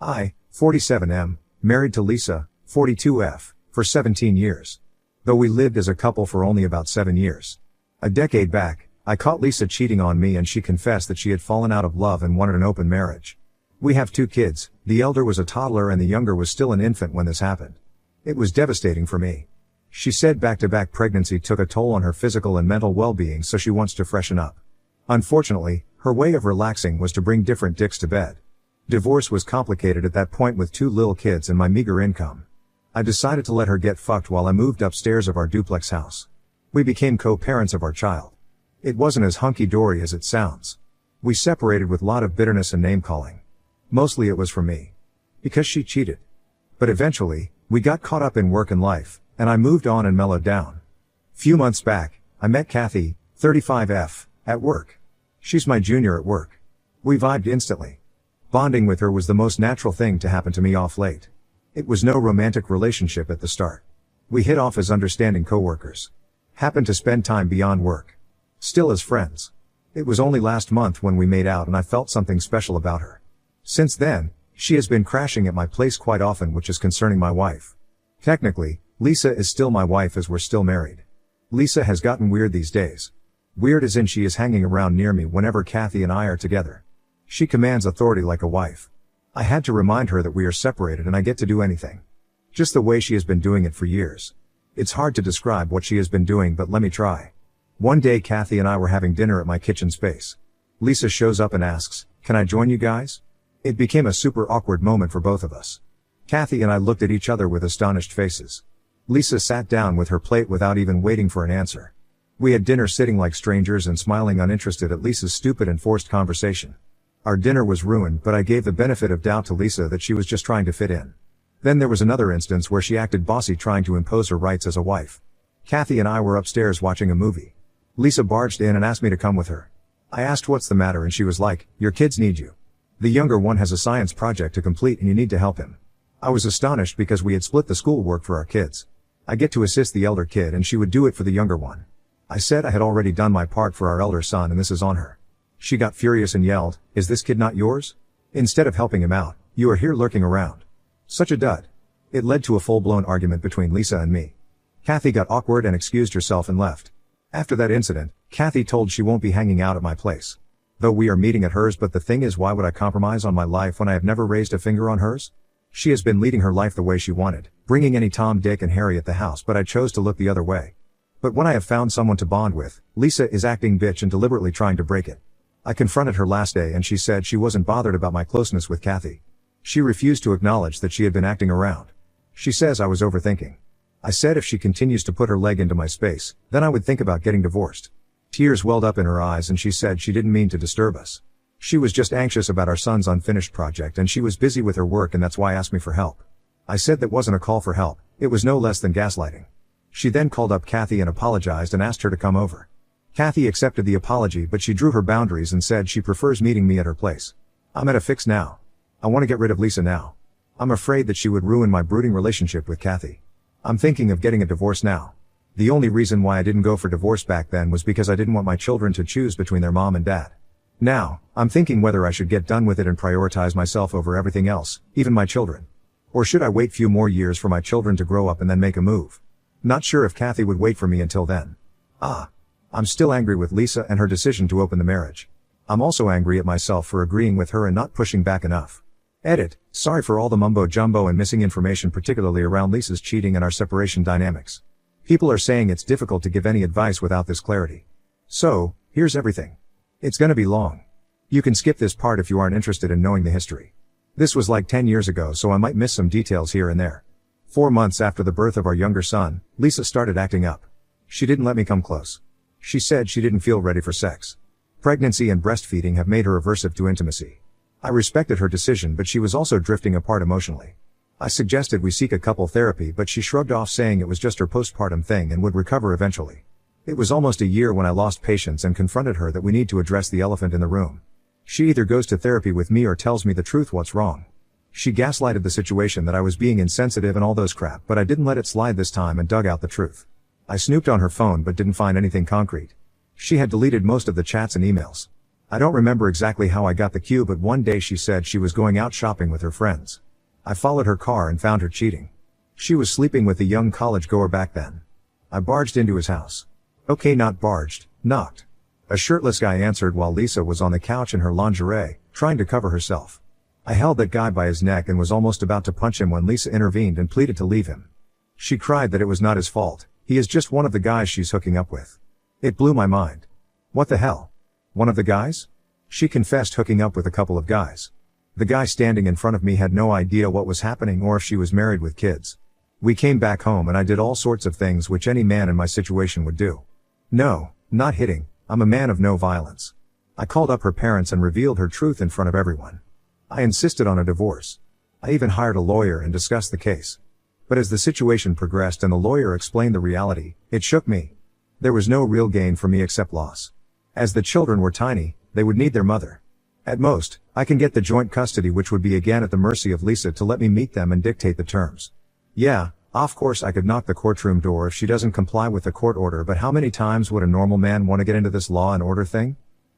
I, 47M, married to Lisa, 42F, for 17 years. Though we lived as a couple for only about 7 years. A decade back, I caught Lisa cheating on me and she confessed that she had fallen out of love and wanted an open marriage. We have 2 kids, the elder was a toddler and the younger was still an infant when this happened. It was devastating for me. She said back-to-back pregnancy took a toll on her physical and mental well-being, so she wants to freshen up. Unfortunately, her way of relaxing was to bring different dicks to bed. Divorce was complicated at that point with 2 little kids and my meager income. I decided to let her get fucked while I moved upstairs of our duplex house. We became co-parents of our child. It wasn't as hunky-dory as it sounds. We separated with a lot of bitterness and name-calling. Mostly it was for me. Because she cheated. But eventually, we got caught up in work and life, and I moved on and mellowed down. Few months back, I met Kathy, 35F, at work. She's my junior at work. We vibed instantly. Bonding with her was the most natural thing to happen to me off late. It was no romantic relationship at the start. We hit off as understanding coworkers. Happened to spend time beyond work. Still as friends. It was only last month when we made out and I felt something special about her. Since then, she has been crashing at my place quite often, which is concerning my wife. Technically, Lisa is still my wife as we're still married. Lisa has gotten weird these days. Weird as in she is hanging around near me whenever Kathy and I are together. She commands authority like a wife. I had to remind her that we are separated and I get to do anything. Just the way she has been doing it for years. It's hard to describe what she has been doing, but let me try. One day Kathy and I were having dinner at my kitchen space. Lisa shows up and asks, "Can I join you guys?" It became a super awkward moment for both of us. Kathy and I looked at each other with astonished faces. Lisa sat down with her plate without even waiting for an answer. We had dinner sitting like strangers and smiling uninterested at Lisa's stupid and forced conversation. Our dinner was ruined, but I gave the benefit of doubt to Lisa that she was just trying to fit in. Then there was another instance where she acted bossy, trying to impose her rights as a wife. Kathy and I were upstairs watching a movie. Lisa barged in and asked me to come with her. I asked what's the matter and she was like, "Your kids need you. The younger one has a science project to complete and you need to help him." I was astonished because we had split the schoolwork for our kids. I get to assist the elder kid and she would do it for the younger one. I said I had already done my part for our elder son and this is on her. She got furious and yelled, "Is this kid not yours? Instead of helping him out, you are here lurking around." Such a dud. It led to a full-blown argument between Lisa and me. Kathy got awkward and excused herself and left. After that incident, Kathy told she won't be hanging out at my place. Though we are meeting at hers, but the thing is, why would I compromise on my life when I have never raised a finger on hers? She has been leading her life the way she wanted, bringing any Tom, Dick and Harry at the house, but I chose to look the other way. But when I have found someone to bond with, Lisa is acting bitch and deliberately trying to break it. I confronted her last day and she said she wasn't bothered about my closeness with Kathy. She refused to acknowledge that she had been acting around. She says I was overthinking. I said if she continues to put her leg into my space, then I would think about getting divorced. Tears welled up in her eyes and she said she didn't mean to disturb us. She was just anxious about our son's unfinished project and she was busy with her work and that's why asked me for help. I said that wasn't a call for help, it was no less than gaslighting. She then called up Kathy and apologized and asked her to come over. Kathy accepted the apology, but she drew her boundaries and said she prefers meeting me at her place. I'm at a fix now. I want to get rid of Lisa now. I'm afraid that she would ruin my brooding relationship with Kathy. I'm thinking of getting a divorce now. The only reason why I didn't go for divorce back then was because I didn't want my children to choose between their mom and dad. Now, I'm thinking whether I should get done with it and prioritize myself over everything else, even my children. Or should I wait few more years for my children to grow up and then make a move? Not sure if Kathy would wait for me until then. I'm still angry with Lisa and her decision to open the marriage. I'm also angry at myself for agreeing with her and not pushing back enough. Edit. Sorry for all the mumbo jumbo and missing information, particularly around Lisa's cheating and our separation dynamics. People are saying it's difficult to give any advice without this clarity. So, here's everything. It's gonna be long. You can skip this part if you aren't interested in knowing the history. This was like 10 years ago, so I might miss some details here and there. 4 months after the birth of our younger son, Lisa started acting up. She didn't let me come close. She said she didn't feel ready for sex. Pregnancy and breastfeeding have made her aversive to intimacy. I respected her decision, but she was also drifting apart emotionally. I suggested we seek a couple therapy, but she shrugged off, saying it was just her postpartum thing and would recover eventually. It was almost a year when I lost patience and confronted her that we need to address the elephant in the room. She either goes to therapy with me or tells me the truth, what's wrong. She gaslighted the situation that I was being insensitive and all those crap, but I didn't let it slide this time and dug out the truth. I snooped on her phone but didn't find anything concrete. She had deleted most of the chats and emails. I don't remember exactly how I got the cue, but one day she said she was going out shopping with her friends. I followed her car and found her cheating. She was sleeping with a young college goer back then. I barged into his house. Okay, not barged, knocked. A shirtless guy answered while Lisa was on the couch in her lingerie, trying to cover herself. I held that guy by his neck and was almost about to punch him when Lisa intervened and pleaded to leave him. She cried that it was not his fault, he is just one of the guys she's hooking up with. It blew my mind. What the hell? One of the guys? She confessed hooking up with a couple of guys. The guy standing in front of me had no idea what was happening or if she was married with kids. We came back home and I did all sorts of things which any man in my situation would do. No, not hitting, I'm a man of no violence. I called up her parents and revealed her truth in front of everyone. I insisted on a divorce. I even hired a lawyer and discussed the case. But as the situation progressed and the lawyer explained the reality, it shook me. There was no real gain for me except loss. As the children were tiny, they would need their mother. At most, I can get the joint custody, which would be again at the mercy of Lisa to let me meet them and dictate the terms. Yeah, of course I could knock the courtroom door if she doesn't comply with the court order, but how many times would a normal man want to get into this law and order thing?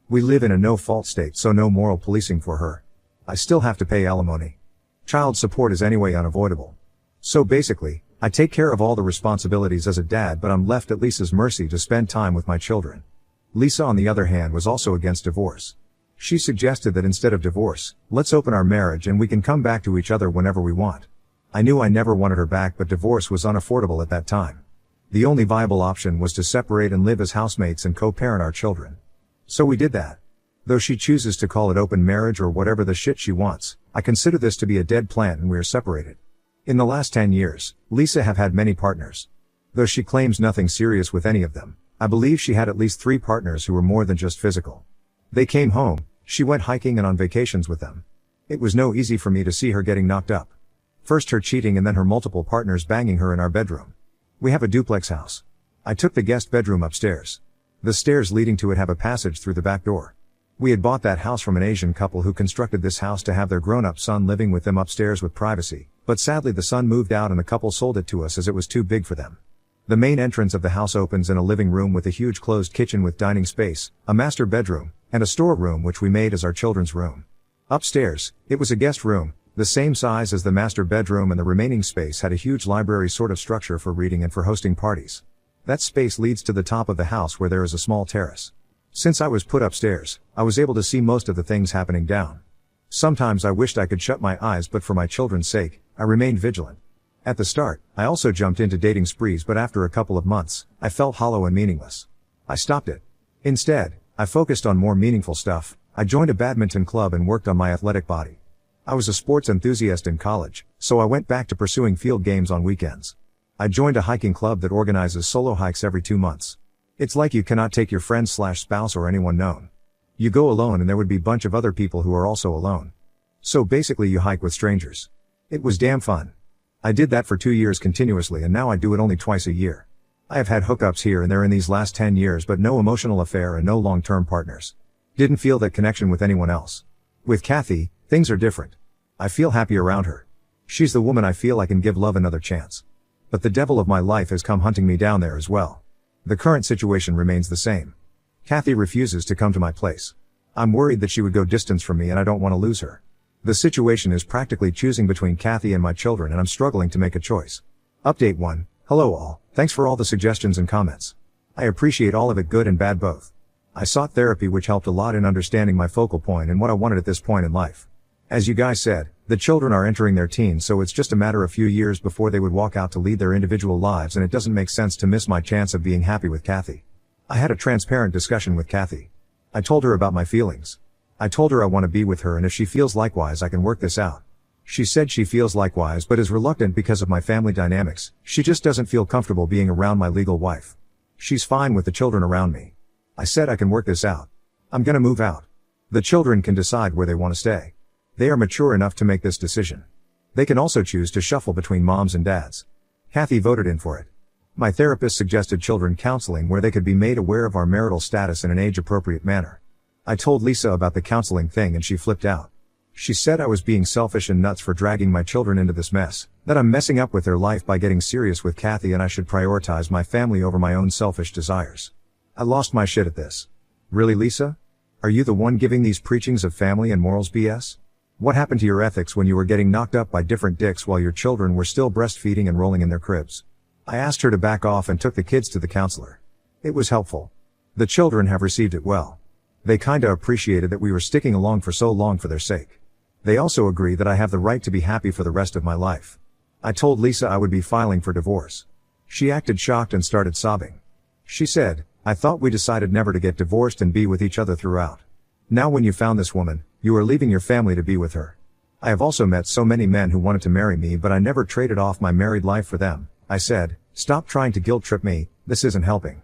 We live in a no-fault state, so no moral policing for her. I still have to pay alimony. Child support is anyway unavoidable. So basically, I take care of all the responsibilities as a dad, but I'm left at Lisa's mercy to spend time with my children. Lisa, on the other hand, was also against divorce. She suggested that instead of divorce, let's open our marriage and we can come back to each other whenever we want. I knew I never wanted her back, but divorce was unaffordable at that time. The only viable option was to separate and live as housemates and co-parent our children. So we did that. Though she chooses to call it open marriage or whatever the shit she wants, I consider this to be a dead plant and we are separated. In the last 10 years, Lisa have had many partners. Though she claims nothing serious with any of them, I believe she had at least 3 partners who were more than just physical. They came home, she went hiking and on vacations with them. It was no easy for me to see her getting knocked up. First her cheating and then her multiple partners banging her in our bedroom. We have a duplex house. I took the guest bedroom upstairs. The stairs leading to it have a passage through the back door. We had bought that house from an Asian couple who constructed this house to have their grown-up son living with them upstairs with privacy, but sadly the son moved out and the couple sold it to us as it was too big for them. The main entrance of the house opens in a living room with a huge closed kitchen with dining space, a master bedroom, and a storeroom which we made as our children's room. Upstairs, it was a guest room, the same size as the master bedroom, and the remaining space had a huge library sort of structure for reading and for hosting parties. That space leads to the top of the house where there is a small terrace. Since I was put upstairs, I was able to see most of the things happening down. Sometimes I wished I could shut my eyes, but for my children's sake, I remained vigilant. At the start, I also jumped into dating sprees, but after a couple of months, I felt hollow and meaningless. I stopped it. Instead, I focused on more meaningful stuff. I joined a badminton club and worked on my athletic body. I was a sports enthusiast in college, so I went back to pursuing field games on weekends. I joined a hiking club that organizes solo hikes every 2 months. It's like you cannot take your friend/spouse or anyone known. You go alone and there would be a bunch of other people who are also alone. So basically you hike with strangers. It was damn fun. I did that for 2 years continuously and now I do it only twice a year. I have had hookups here and there in these last 10 years, but no emotional affair and no long-term partners. Didn't feel that connection with anyone else. With Kathy, things are different. I feel happy around her. She's the woman I feel I can give love another chance. But the devil of my life has come hunting me down there as well. The current situation remains the same. Kathy refuses to come to my place. I'm worried that she would go distance from me and I don't want to lose her. The situation is practically choosing between Kathy and my children and I'm struggling to make a choice. Update 1. Hello all, thanks for all the suggestions and comments. I appreciate all of it, good and bad both. I sought therapy which helped a lot in understanding my focal point and what I wanted at this point in life. As you guys said, the children are entering their teens, so it's just a matter of few years before they would walk out to lead their individual lives, and it doesn't make sense to miss my chance of being happy with Kathy. I had a transparent discussion with Kathy. I told her about my feelings. I told her I want to be with her and if she feels likewise I can work this out. She said she feels likewise but is reluctant because of my family dynamics. She just doesn't feel comfortable being around my legal wife. She's fine with the children around me. I said I can work this out. I'm gonna move out. The children can decide where they want to stay. They are mature enough to make this decision. They can also choose to shuffle between moms and dads. Kathy voted in for it. My therapist suggested children counseling where they could be made aware of our marital status in an age-appropriate manner. I told Lisa about the counseling thing and she flipped out. She said I was being selfish and nuts for dragging my children into this mess, that I'm messing up with their life by getting serious with Kathy and I should prioritize my family over my own selfish desires. I lost my shit at this. Really, Lisa? Are you the one giving these preachings of family and morals BS? What happened to your ethics when you were getting knocked up by different dicks while your children were still breastfeeding and rolling in their cribs? I asked her to back off and took the kids to the counselor. It was helpful. The children have received it well. They kinda appreciated that we were sticking along for so long for their sake. They also agree that I have the right to be happy for the rest of my life. I told Lisa I would be filing for divorce. She acted shocked and started sobbing. She said, "I thought we decided never to get divorced and be with each other throughout. Now when you found this woman, you are leaving your family to be with her." I have also met so many men who wanted to marry me, but I never traded off my married life for them. I said, "Stop trying to guilt trip me, this isn't helping.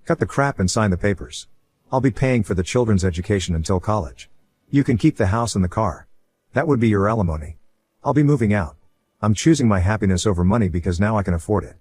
Cut the crap and sign the papers. I'll be paying for the children's education until college. You can keep the house and the car. That would be your alimony. I'll be moving out. I'm choosing my happiness over money because now I can afford it.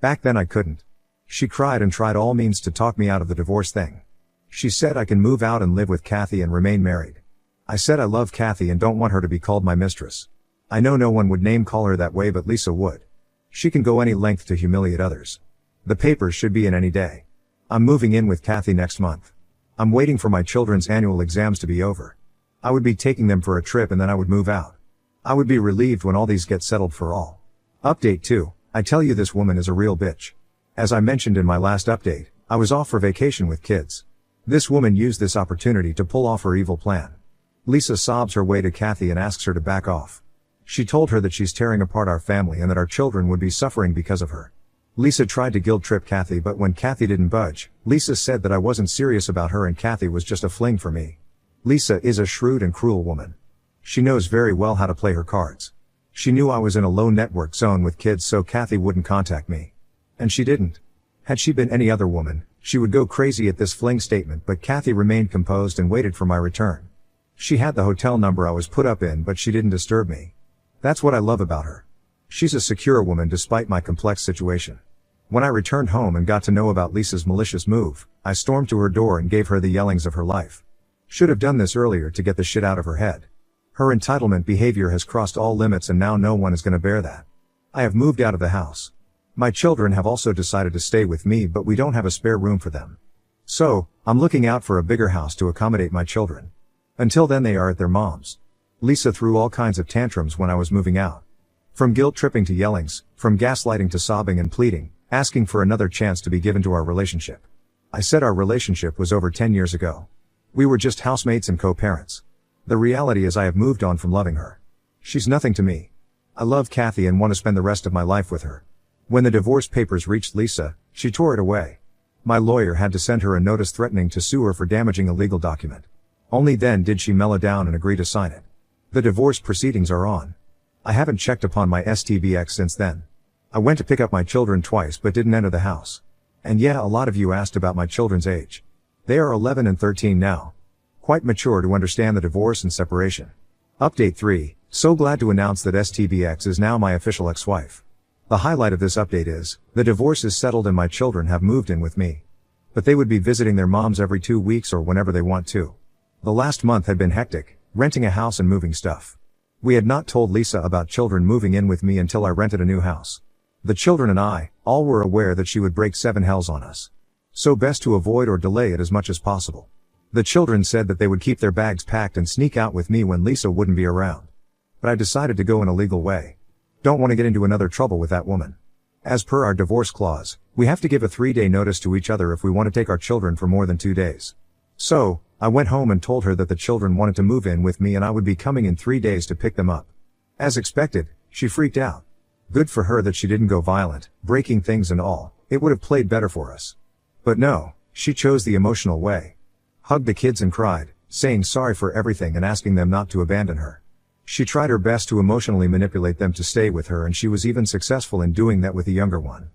Back then I couldn't." She cried and tried all means to talk me out of the divorce thing. She said I can move out and live with Kathy and remain married. I said I love Kathy and don't want her to be called my mistress. I know no one would name call her that way, but Lisa would. She can go any length to humiliate others. The papers should be in any day. I'm moving in with Kathy next month. I'm waiting for my children's annual exams to be over. I would be taking them for a trip and then I would move out. I would be relieved when all these get settled for all. Update 2. I tell you, this woman is a real bitch. As I mentioned in my last update, I was off for vacation with kids. This woman used this opportunity to pull off her evil plan. Lisa sobs her way to Kathy and asks her to back off. She told her that she's tearing apart our family and that our children would be suffering because of her. Lisa tried to guilt trip Kathy, but when Kathy didn't budge, Lisa said that I wasn't serious about her and Kathy was just a fling for me. Lisa is a shrewd and cruel woman. She knows very well how to play her cards. She knew I was in a low network zone with kids, so Kathy wouldn't contact me. And she didn't. Had she been any other woman, she would go crazy at this fling statement, but Kathy remained composed and waited for my return. She had the hotel number I was put up in, but she didn't disturb me. That's what I love about her. She's a secure woman despite my complex situation. When I returned home and got to know about Lisa's malicious move, I stormed to her door and gave her the yellings of her life. Should have done this earlier to get the shit out of her head. Her entitlement behavior has crossed all limits and now no one is gonna bear that. I have moved out of the house. My children have also decided to stay with me, but we don't have a spare room for them. So, I'm looking out for a bigger house to accommodate my children. Until then they are at their mom's. Lisa threw all kinds of tantrums when I was moving out. From guilt tripping to yellings, from gaslighting to sobbing and pleading, asking for another chance to be given to our relationship. I said our relationship was over 10 years ago. We were just housemates and co-parents. The reality is I have moved on from loving her. She's nothing to me. I love Kathy and want to spend the rest of my life with her. When the divorce papers reached Lisa, she tore it away. My lawyer had to send her a notice threatening to sue her for damaging a legal document. Only then did she mellow down and agree to sign it. The divorce proceedings are on. I haven't checked upon my STBX since then. I went to pick up my children twice but didn't enter the house. And yeah, a lot of you asked about my children's age. They are 11 and 13 now. Quite mature to understand the divorce and separation. Update 3. So glad to announce that STBX is now my official ex-wife. The highlight of this update is, the divorce is settled and my children have moved in with me. But they would be visiting their moms every 2 weeks or whenever they want to. The last month had been hectic, renting a house and moving stuff. We had not told Lisa about children moving in with me until I rented a new house. The children and I, all were aware that she would break 7 hells on us. So best to avoid or delay it as much as possible. The children said that they would keep their bags packed and sneak out with me when Lisa wouldn't be around. But I decided to go in a legal way. Don't want to get into another trouble with that woman. As per our divorce clause, we have to give a 3-day notice to each other if we want to take our children for more than 2 days. So, I went home and told her that the children wanted to move in with me and I would be coming in 3 days to pick them up. As expected, she freaked out. Good for her that she didn't go violent, breaking things and all. It would have played better for us. But no, she chose the emotional way. Hugged the kids and cried, saying sorry for everything and asking them not to abandon her. She tried her best to emotionally manipulate them to stay with her, and she was even successful in doing that with the younger one.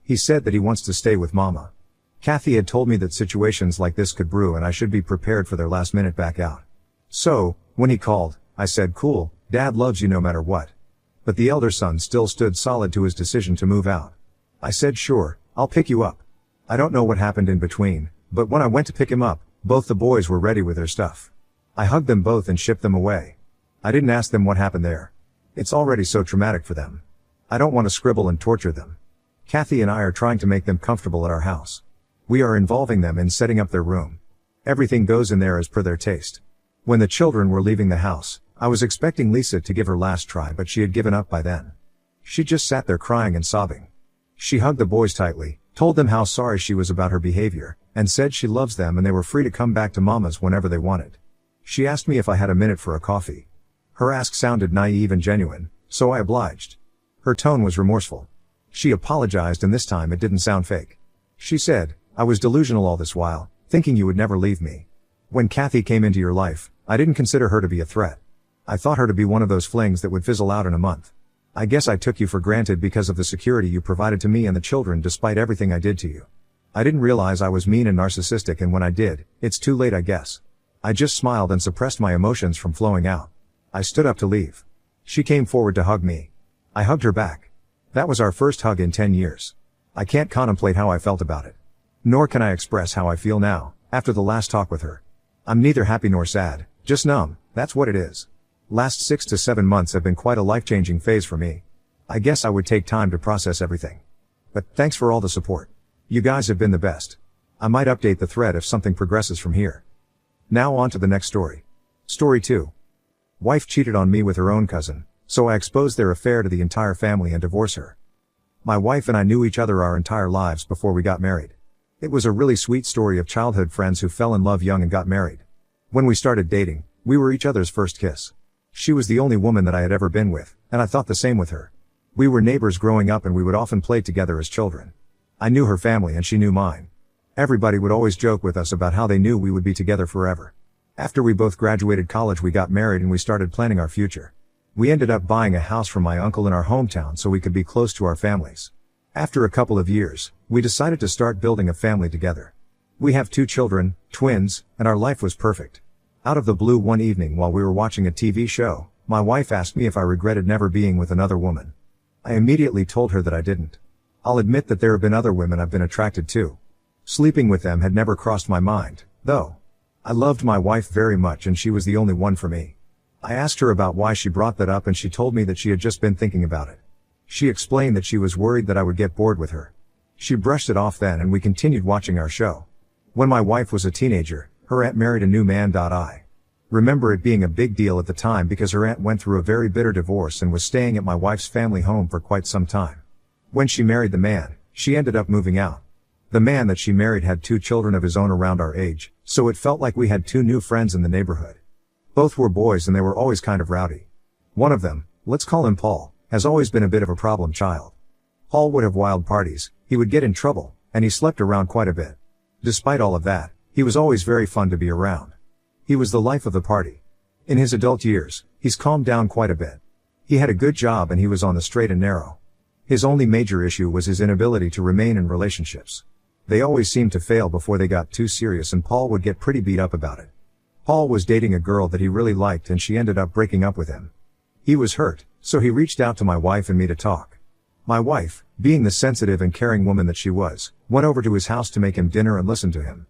He said that he wants to stay with Mama. Kathy had told me that situations like this could brew and I should be prepared for their last minute back out. So, when he called, I said, "Cool, Dad loves you no matter what." But the elder son still stood solid to his decision to move out. I said, "Sure, I'll pick you up." I don't know what happened in between, but when I went to pick him up, both the boys were ready with their stuff. I hugged them both and shipped them away. I didn't ask them what happened there. It's already so traumatic for them. I don't want to scribble and torture them. Kathy and I are trying to make them comfortable at our house. We are involving them in setting up their room. Everything goes in there as per their taste. When the children were leaving the house, I was expecting Lisa to give her last try, but she had given up by then. She just sat there crying and sobbing. She hugged the boys tightly, told them how sorry she was about her behavior, and said she loves them and they were free to come back to Mama's whenever they wanted. She asked me if I had a minute for a coffee. Her ask sounded naive and genuine, so I obliged. Her tone was remorseful. She apologized, and this time it didn't sound fake. She said, "I was delusional all this while, thinking you would never leave me. When Kathy came into your life, I didn't consider her to be a threat. I thought her to be one of those flings that would fizzle out in a month. I guess I took you for granted because of the security you provided to me and the children despite everything I did to you. I didn't realize I was mean and narcissistic, and when I did, it's too late, I guess." I just smiled and suppressed my emotions from flowing out. I stood up to leave. She came forward to hug me. I hugged her back. That was our first hug in 10 years. I can't contemplate how I felt about it. Nor can I express how I feel now, after the last talk with her. I'm neither happy nor sad, just numb, that's what it is. Last 6 to 7 months have been quite a life-changing phase for me. I guess I would take time to process everything. But thanks for all the support. You guys have been the best. I might update the thread if something progresses from here. Now on to the next story. Story 2. Wife cheated on me with her own cousin, so I exposed their affair to the entire family and divorced her. My wife and I knew each other our entire lives before we got married. It was a really sweet story of childhood friends who fell in love young and got married. When we started dating, we were each other's first kiss. She was the only woman that I had ever been with, and I thought the same with her. We were neighbors growing up and we would often play together as children. I knew her family and she knew mine. Everybody would always joke with us about how they knew we would be together forever. After we both graduated college, we got married and we started planning our future. We ended up buying a house from my uncle in our hometown so we could be close to our families. After a couple of years, we decided to start building a family together. We have 2 children, twins, and our life was perfect. Out of the blue one evening while we were watching a TV show, my wife asked me if I regretted never being with another woman. I immediately told her that I didn't. I'll admit that there have been other women I've been attracted to. Sleeping with them had never crossed my mind, though. I loved my wife very much and she was the only one for me. I asked her about why she brought that up and she told me that she had just been thinking about it. She explained that she was worried that I would get bored with her. She brushed it off then and we continued watching our show. When my wife was a teenager, her aunt married a new man. I remember it being a big deal at the time because her aunt went through a very bitter divorce and was staying at my wife's family home for quite some time. When she married the man, she ended up moving out. The man that she married had 2 children of his own around our age, so it felt like we had 2 new friends in the neighborhood. Both were boys and they were always kind of rowdy. One of them, let's call him Paul, has always been a bit of a problem child. Paul would have wild parties, he would get in trouble, and he slept around quite a bit. Despite all of that, he was always very fun to be around. He was the life of the party. In his adult years, he's calmed down quite a bit. He had a good job and he was on the straight and narrow. His only major issue was his inability to remain in relationships. They always seemed to fail before they got too serious and Paul would get pretty beat up about it. Paul was dating a girl that he really liked and she ended up breaking up with him. He was hurt, so he reached out to my wife and me to talk. My wife, being the sensitive and caring woman that she was, went over to his house to make him dinner and listen to him.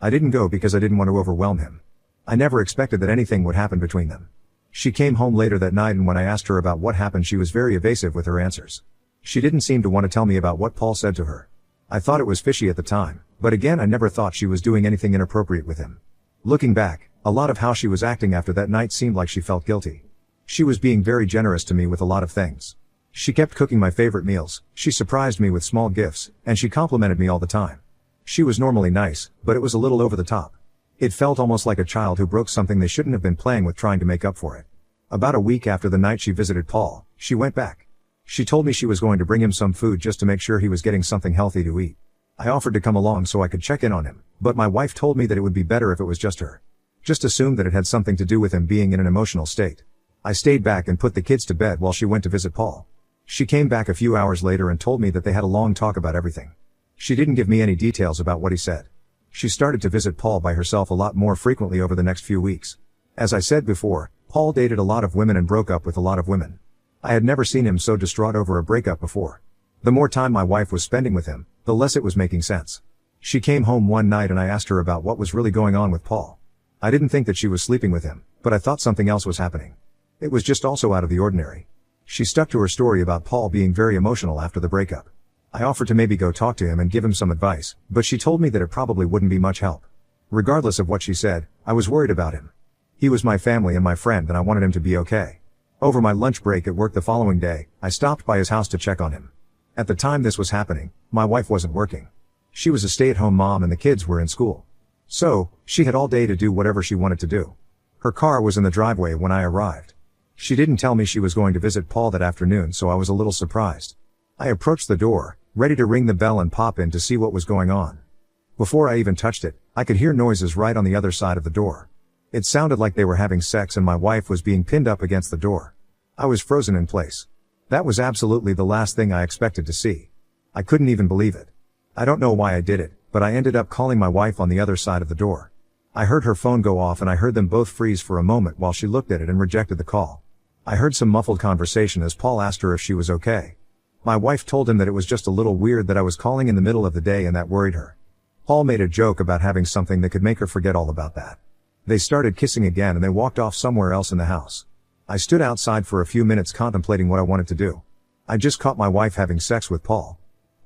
I didn't go because I didn't want to overwhelm him. I never expected that anything would happen between them. She came home later that night and when I asked her about what happened she was very evasive with her answers. She didn't seem to want to tell me about what Paul said to her. I thought it was fishy at the time, but again I never thought she was doing anything inappropriate with him. Looking back, a lot of how she was acting after that night seemed like she felt guilty. She was being very generous to me with a lot of things. She kept cooking my favorite meals, she surprised me with small gifts, and she complimented me all the time. She was normally nice, but it was a little over the top. It felt almost like a child who broke something they shouldn't have been playing with trying to make up for it. About a week after the night she visited Paul, she went back. She told me she was going to bring him some food just to make sure he was getting something healthy to eat. I offered to come along so I could check in on him, but my wife told me that it would be better if it was just her. Just assumed that it had something to do with him being in an emotional state. I stayed back and put the kids to bed while she went to visit Paul. She came back a few hours later and told me that they had a long talk about everything. She didn't give me any details about what he said. She started to visit Paul by herself a lot more frequently over the next few weeks. As I said before, Paul dated a lot of women and broke up with a lot of women. I had never seen him so distraught over a breakup before. The more time my wife was spending with him, the less it was making sense. She came home one night and I asked her about what was really going on with Paul. I didn't think that she was sleeping with him, but I thought something else was happening. It was just also out of the ordinary. She stuck to her story about Paul being very emotional after the breakup. I offered to maybe go talk to him and give him some advice, but she told me that it probably wouldn't be much help. Regardless of what she said, I was worried about him. He was my family and my friend and I wanted him to be okay. Over my lunch break at work the following day, I stopped by his house to check on him. At the time this was happening, my wife wasn't working. She was a stay-at-home mom and the kids were in school. So, she had all day to do whatever she wanted to do. Her car was in the driveway when I arrived. She didn't tell me she was going to visit Paul that afternoon, so I was a little surprised. I approached the door, ready to ring the bell and pop in to see what was going on. Before I even touched it, I could hear noises right on the other side of the door. It sounded like they were having sex and my wife was being pinned up against the door. I was frozen in place. That was absolutely the last thing I expected to see. I couldn't even believe it. I don't know why I did it, but I ended up calling my wife on the other side of the door. I heard her phone go off and I heard them both freeze for a moment while she looked at it and rejected the call. I heard some muffled conversation as Paul asked her if she was okay. My wife told him that it was just a little weird that I was calling in the middle of the day and that worried her. Paul made a joke about having something that could make her forget all about that. They started kissing again and they walked off somewhere else in the house. I stood outside for a few minutes contemplating what I wanted to do. I just caught my wife having sex with Paul.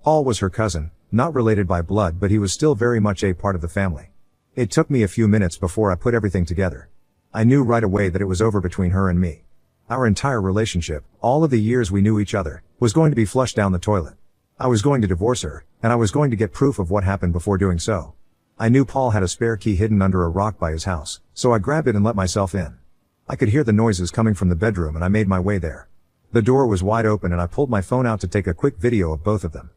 Paul was her cousin, not related by blood, but he was still very much a part of the family. It took me a few minutes before I put everything together. I knew right away that it was over between her and me. Our entire relationship, all of the years we knew each other, was going to be flushed down the toilet. I was going to divorce her, and I was going to get proof of what happened before doing so. I knew Paul had a spare key hidden under a rock by his house, so I grabbed it and let myself in. I could hear the noises coming from the bedroom and I made my way there. The door was wide open and I pulled my phone out to take a quick video of both of them.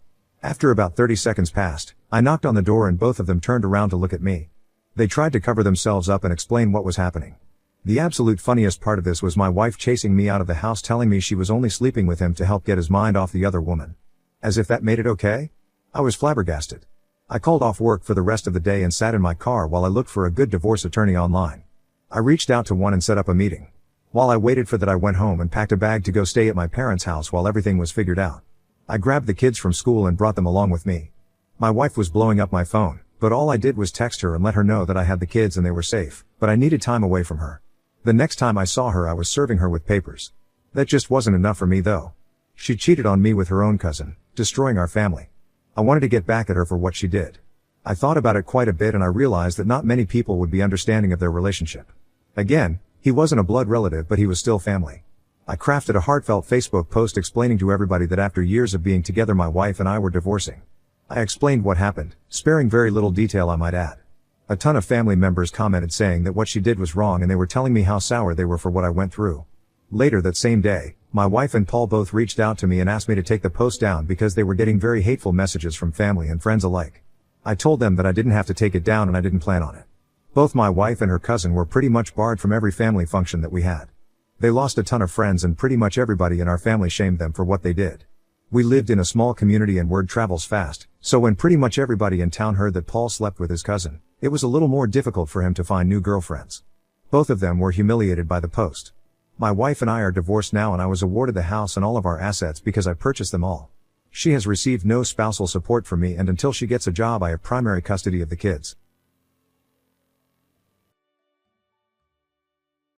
After about 30 seconds passed, I knocked on the door and both of them turned around to look at me. They tried to cover themselves up and explain what was happening. The absolute funniest part of this was my wife chasing me out of the house telling me she was only sleeping with him to help get his mind off the other woman. As if that made it okay? I was flabbergasted. I called off work for the rest of the day and sat in my car while I looked for a good divorce attorney online. I reached out to one and set up a meeting. While I waited for that, I went home and packed a bag to go stay at my parents' house while everything was figured out. I grabbed the kids from school and brought them along with me. My wife was blowing up my phone, but all I did was text her and let her know that I had the kids and they were safe, but I needed time away from her. The next time I saw her I was serving her with papers. That just wasn't enough for me though. She cheated on me with her own cousin, destroying our family. I wanted to get back at her for what she did. I thought about it quite a bit and I realized that not many people would be understanding of their relationship. Again, he wasn't a blood relative but he was still family. I crafted a heartfelt Facebook post explaining to everybody that after years of being together my wife and I were divorcing. I explained what happened, sparing very little detail I might add. A ton of family members commented saying that what she did was wrong and they were telling me how sour they were for what I went through. Later that same day, my wife and Paul both reached out to me and asked me to take the post down because they were getting very hateful messages from family and friends alike. I told them that I didn't have to take it down and I didn't plan on it. Both my wife and her cousin were pretty much barred from every family function that we had. They lost a ton of friends and pretty much everybody in our family shamed them for what they did. We lived in a small community and word travels fast, so when pretty much everybody in town heard that Paul slept with his cousin, it was a little more difficult for him to find new girlfriends. Both of them were humiliated by the post. My wife and I are divorced now and I was awarded the house and all of our assets because I purchased them all. She has received no spousal support from me and until she gets a job I have primary custody of the kids.